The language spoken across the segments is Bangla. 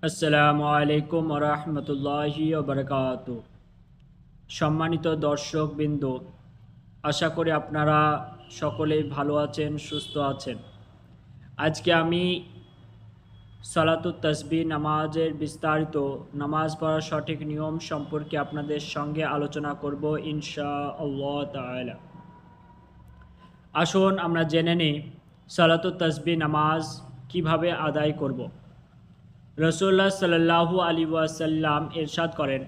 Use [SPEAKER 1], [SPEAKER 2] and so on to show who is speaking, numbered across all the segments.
[SPEAKER 1] আসসালামু আলাইকুম ওয়া রাহমাতুল্লাহি ওয়া বারাকাতুহু। সম্মানিত দর্শকবৃন্দ, আশা করি আপনারা সকলেই ভালো আছেন, সুস্থ আছেন। আজকে আমি সালাতুত তাসবিহ নামাজের বিস্তারিত নামাজ পড়ার সঠিক নিয়ম সম্পর্কে আপনাদের সঙ্গে আলোচনা করব ইনশাআল্লাহ তাআলা। আসুন আমরা জেনে নিই সালাতুত তাসবিহ নামাজ কিভাবে আদায় করব। রাসূলুল্লাহ সাল্লাল্লাহু আলাইহি ওয়াসাল্লাম ইরশাদ করেন,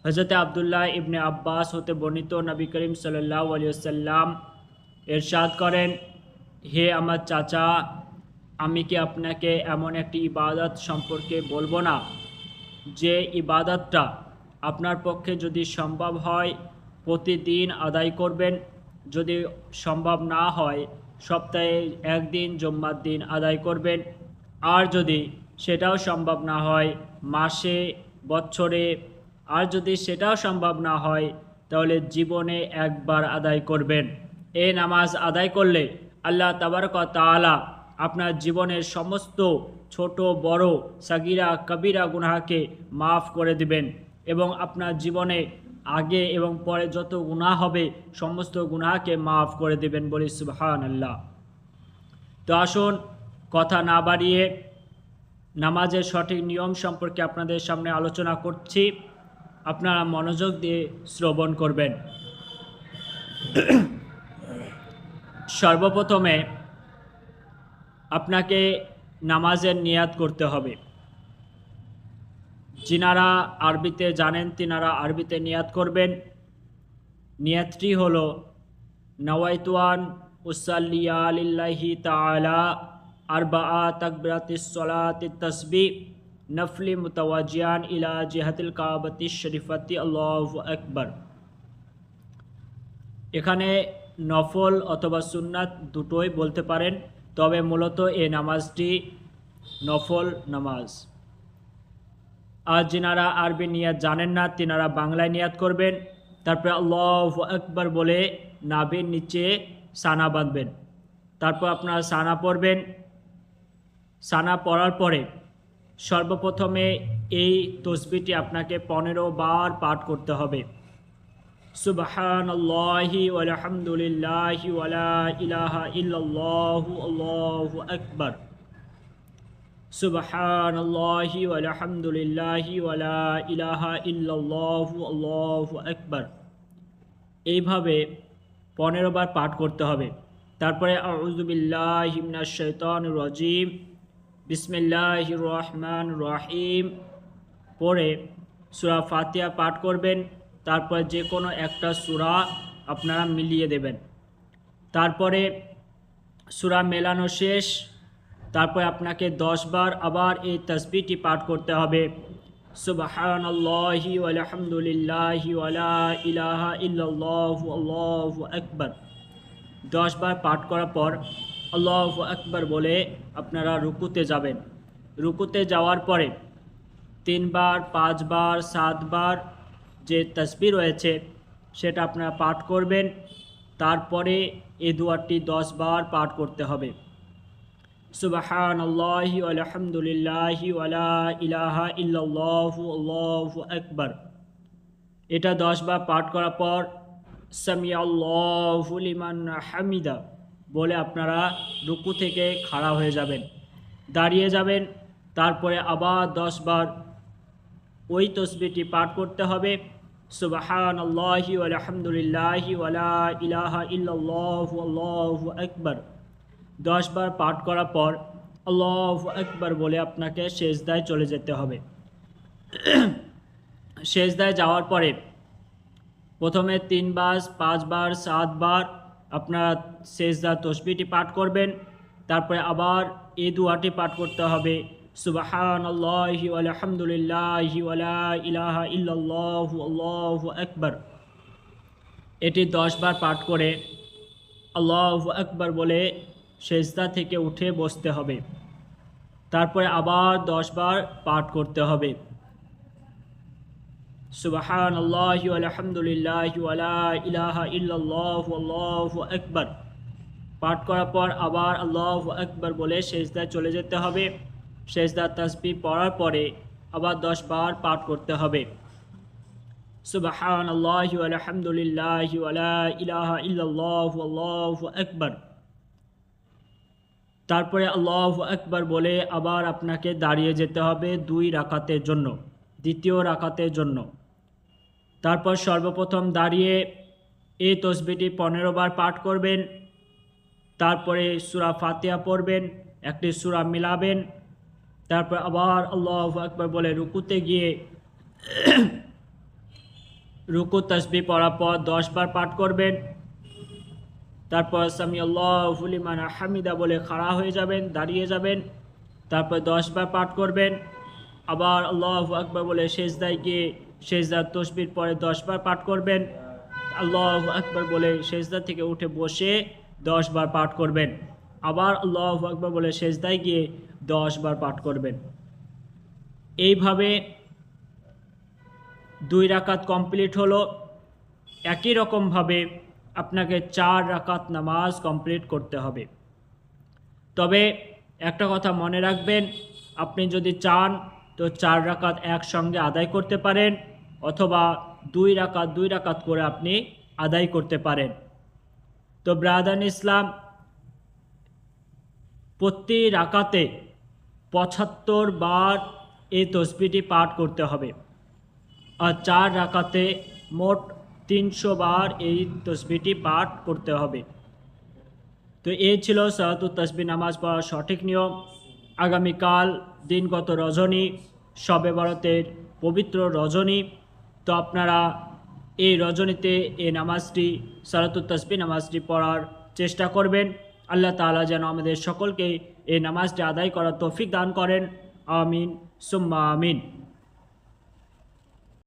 [SPEAKER 1] হযরত আব্দুল্লাহ ইবনে আব্বাস হতে বর্ণিত, নবী করিম সাল্লাল্লাহু আলাইহি ওয়াসাল্লাম ইরশাদ করেন, হে আমার চাচা, আমি কি আপনাকে এমন একটি ইবাদত সম্পর্কে বলবো না যে ইবাদতটা আপনার পক্ষে যদি সম্ভব হয় প্রতিদিন আদায় করবেন, যদি সম্ভব না হয় সপ্তাহে একদিন জুম্মার দিন আদায় করবেন, আর যদি সেটাও সম্ভব না হয় মাসে, বছরে, আর যদি সেটাও সম্ভব না হয় তাহলে জীবনে একবার আদায় করবেন। এই নামাজ আদায় করলে আল্লাহ তাবারক ওয়া তাআলা আপনার জীবনের সমস্ত ছোট বড় সাগিরা কবিরা গুনাহকে মাফ করে দিবেন এবং আপনার জীবনে আগে এবং পরে যত গুনাহ হবে সমস্ত গুনাহকে মাফ করে দিবেন, বলি সুবহানাল্লাহ। তো আসুন কথা না বাড়িয়ে নামাজের সঠিক নিয়ম সম্পর্কে আপনাদের সামনে আলোচনা করছি, আপনারা মনোযোগ দিয়ে শ্রবণ করবেন। সর্বপ্রথমে আপনাকে নামাজের নিয়াত করতে হবে। যিনারা আরবিতে জানেন তিনারা আরবিতে নিয়াত করবেন। নিয়াতটি হলো নাওয়াইতুয়ান উসাল্লিয়া লিল্লাহি তাআলা আরবাআ তাকবিরাতিস সলাতিত তাসবিহ নফলি মুতাওয়াজ্জিয়ান ইলা জিহাতিল কাবাতিশ শরীফাতি আল্লাহু আকবার। এখানে নফল অথবা সুন্নাত দুটোই বলতে পারেন, তবে মূলত এই নামাজটি নফল নামাজ। আর যিনারা আরবি নিয়াত জানেন না তিনারা বাংলায় নিয়াত করবেন। তারপরে আল্লাহু আকবার বলে নাভির নিচে সানা বাঁধবেন। তারপর আপনারা সানা পড়বেন। সানা পড়ার পরে সর্বপ্রথমে এই তসবিহটি আপনাকে 15 বার পাঠ করতে হবে। সুবহানাল্লাহি ওয়ালহামদুলিল্লাহি ওয়ালা ইলাহা ইল্লাল্লাহু আল্লাহু আকবার। সুবহানাল্লাহি ওয়ালহামদুলিল্লাহি ওয়ালা ইলাহা ইল্লাল্লাহু আল্লাহু আকবার। এইভাবে 15 বার পাঠ করতে হবে। তারপরে আউযু বিল্লাহি মিনাশ শাইতানির রাজিম বিসমিল্লাহির রহমানির রহিম পড়ে সূরা ফাতিহা পাঠ করবেন। তারপর যে কোনো একটা সূরা আপনারা মিলিয়ে দেবেন। তারপরে সূরা মেলানো শেষ, তারপর আপনাকে 10 বার আবার এই তাসবিহটি পাঠ করতে হবে। সুবহানাল্লাহি ওয়ালহামদুলিল্লাহি ওয়ালা ইলাহা ইল্লাল্লাহু আল্লাহু আকবার। 10 বার পাঠ করার পর আল্লাহু আকবার বলে আপনারা রুকুতে যাবেন। রুকুতে যাওয়ার পরে 3 বার, 5 বার, 7 বার যে তাসবিহ রয়েছে সেটা আপনারা পাঠ করবেন। তারপরে এই দুয়ারটি 10 বার পাঠ করতে হবে। সুবহানাল্লাহি ওয়ালহামদুলিল্লাহি ওয়ালা ইলাহা ইল্লাল্লাহু আল্লাহু আকবার। এটা 10 বার পাঠ করার পর সামিআল্লাহু লিমান হামিদা বলে আপনারা রুকু থেকে খাড়া হয়ে যাবেন, দাঁড়িয়ে যাবেন। তারপরে আবার 10 বার ওই তসবিহটি পাঠ করতে হবে। সুবহানাল্লাহি ওয়ালহামদুলিল্লাহি ওয়ালা ইলাহা ইল্লাল্লাহু আল্লাহু আকবার। 10 বার পাঠ করার পর আল্লাহু আকবার বলে আপনাকে সেজদায় চলে যেতে হবে। সেজদায় যাওয়ার পরে প্রথমে 3 বার, 5 বার, 7 বার আপনারা সেজদা তসবিহটি পাঠ করবেন। তারপরে আবার এই দুয়াটি পাঠ করতে হবে, সুবহানাল্লাহি ওয়ালহামদুলিল্লাহি ওয়ালা ইলাহা ইল্লাল্লাহু আল্লাহু আকবার। এটি 10 বার পাঠ করে আল্লাহু আকবার বলে সেজদা থেকে উঠে বসতে হবে। তারপরে আবার 10 বার পাঠ করতে হবে, সুবহানাল্লাহি ওয়ালহামদুলিল্লাহি ওয়ালা ইলাহা ইল্লাল্লাহু আল্লাহু আকবার। পাঠ করার পর আবার আল্লাহু আকবার বলে সেজদায় চলে যেতে হবে। সেজদা তাসবিহ পড়ার পরে আবার 10 বার পাঠ করতে হবে। সুবহানাল্লাহি ওয়া আলহামদুলিল্লাহি ওয়া লা ইলাহা ইল্লাল্লাহু আল্লাহু আকবার। তারপরে আল্লাহু আকবার বলে আবার আপনাকে দাঁড়িয়ে যেতে হবে 2 রাকাতের জন্য, দ্বিতীয় রাকাতের জন্য। তারপর সর্বপ্রথম দাঁড়িয়ে এই তসবিহটি 15 বার পাঠ করবেন। তারপরে সূরা ফাতিহা পড়বেন, একটি সূরা মিলাবেন। তারপর আবার আল্লাহু আকবার বলে রুকুতে গিয়ে রুকু তাসবিহ পড়ার পর 10 বার পাঠ করবেন। তারপর সামি আল্লাহু লিমান হামিদা বলে খাড়া হয়ে যাবেন, দাঁড়িয়ে যাবেন। তারপর 10 বার পাঠ করবেন। আবার আল্লাহু আকবার বলে সেজদায় গিয়ে সেজদার তাসবিহ পরে 10 বার পাঠ করবেন। আল্লাহু আকবার বলে সেজদা থেকে উঠে বসে 10 বার পাঠ করবেন। আবার আল্লাহু আকবার বলে সেজদায় গিয়ে 10 বার পাঠ করবেন। এইভাবে 2 রাকাত কমপ্লিট হলো। একই রকমভাবে আপনাকে 4 রাকাত নামাজ কমপ্লিট করতে হবে। তবে একটা কথা মনে রাখবেন, আপনি যদি চান তো 4 রাকাত একসঙ্গে আদায় করতে পারেন, অথবা 2 রাকাত করে আপনি আদায় করতে পারেন। তো ব্রাদার ইসলাম, প্রতি রাকাতে 75 বার এই তসবিহটি পাঠ করতে হবে, আর 4 রাকাতে মোট 300 বার এই তসবিহটি পাঠ করতে হবে। তো এই ছিল সালাতুত তাসবিহ নামাজ পড়ার সঠিক নিয়ম। আগামীকাল দিনগত রজনী, শবে বরাতের পবিত্র রজনী। তো আপনারা এই রজনীতে এই নামাজটি, সালাতুত তাসবিহ নামাজটি পড়ার চেষ্টা করবেন। আল্লাহ তাআলা যেন আমাদের সকলকে এই নামাজটি আদায় করার তৌফিক দান করেন। আমিন সুম্মা আমিন।